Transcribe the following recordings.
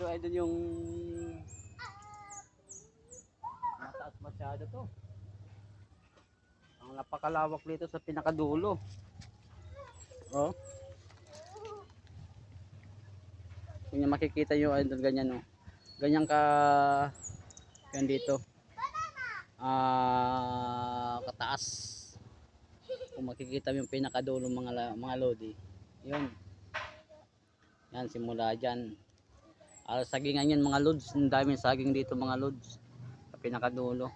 Ito ay doon yung mataas masyado to. Ang napakalawak dito sa pinakadulo. Oh. Kung nyo makikita nyo ay doon ganyan oh. Ganyan ka yan dito. Kataas. Kung makikita mo yung pinakadulo mga lodi. Yun. Yan simula dyan. Sagingan yan mga lods. Ang daming saging dito mga lods. Sa pinakadulo.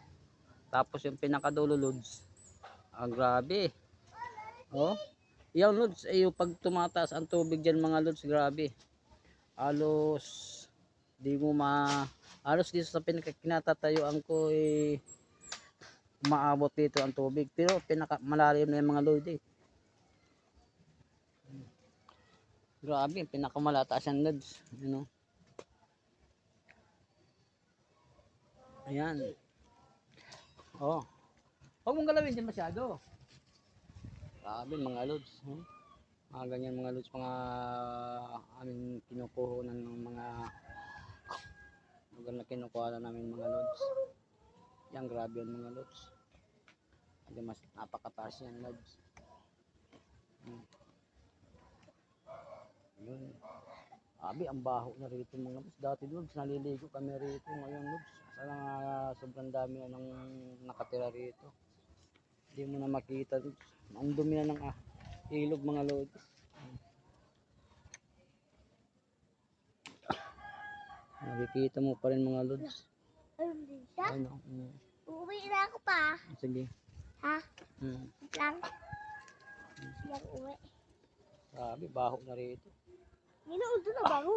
Tapos yung pinakadulo lods. Grabe. Oh. Yung lods ay yung pag tumataas ang tubig dyan mga lods. Grabe. Halos di mo halos dito sa pinakakinatayuan ko umaabot dito ang tubig. Pero malalim na yung mga lodi. Grabe, pinakamalataas yan lods. You know? Ayan. Oh. Huwag mong galawin din masyado. Grabe mga lods. Mga ganyan mga lods. Mga aming kinukuha ng mga lugar na kinukuha na namin mga lods. Yan, grabe yan mga lods. Mas napakataas yan lods. Yun. Abi, ang baho na rito mga lods. Dati lods, naliligo kami rito. Ngayon lods, sobrang dami na nang nakatira rito. Hindi mo na makita lods. Ang dumi na ng ilog mga lods. Nakikita mo pa rin mga lods. Ano? Uuwi na ako pa. Sige. Ha? Lang. Lang uwi. Sabi, baho na rito. Minuudo na bago.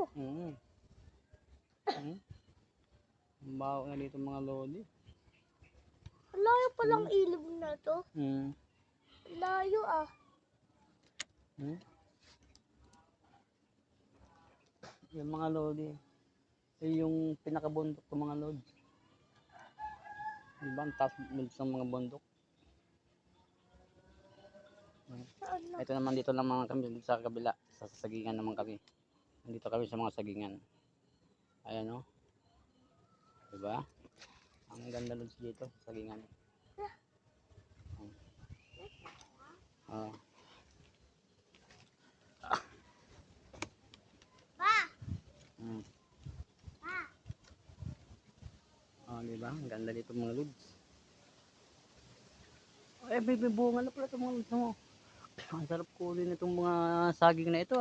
Baho na dito mga lodi. Layo palang ilog na to. Layo Yung mga lodi. Yung pinakabundok ng mga lodi. Diba ang taas ng mga bundok? Ito naman dito lang mga kami sa kabila. Sa sagingan naman kami. Nandito kami sa mga sagingan. Ayan o. Diba? Ang ganda doon dito sa sagingan. Pa! Diba? Ang ganda dito mga lods. May bunga na pala itong mga lods mo. Ang sarap kunin itong mga saging na ito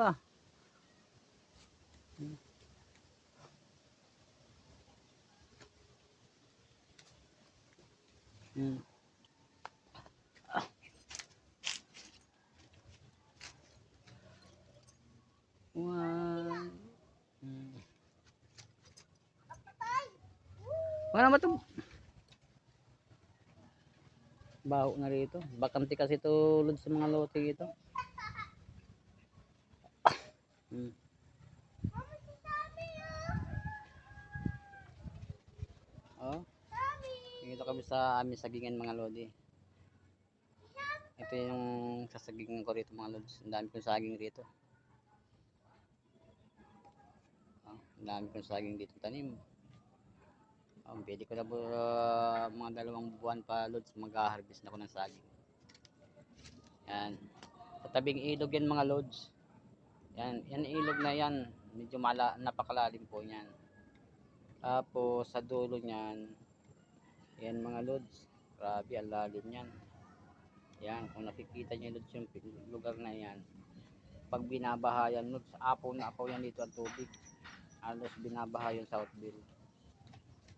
Wala naman ito. Baho na rito. Bakante kasi ito lods sa mga lote dito. Dito kami sa aming sagingan mga lodi. Ito yung sasagingan ko rito mga lods. Ang dami kong saging rito. Ang dami kong saging dito tanim. Pwede ko na mga 2 buwan pa lods mag-harvest na ako ng saging. Yan. Sa tabing ilog yan mga lods. Yan ilog na yan. Medyo napakalalim po yan. Tapos sa dulo niyan, yan mga lods. Grabe ang lalim yan. Yan, kung nakikita niyo lods yung lugar na yan. Pag binabaha yan lods, apaw na apaw yan dito ang tubig. Halos binabaha yung Southville.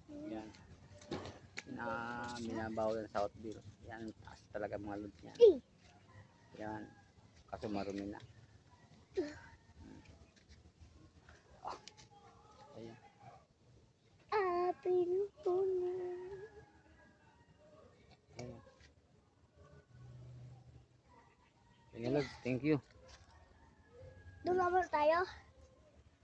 Yan. Binabaho yung Southville. Yan, taas talaga mga lods yan. Yan. Kaso marumi na. Ayan. Ayan lods, thank you. Doon naman tayo.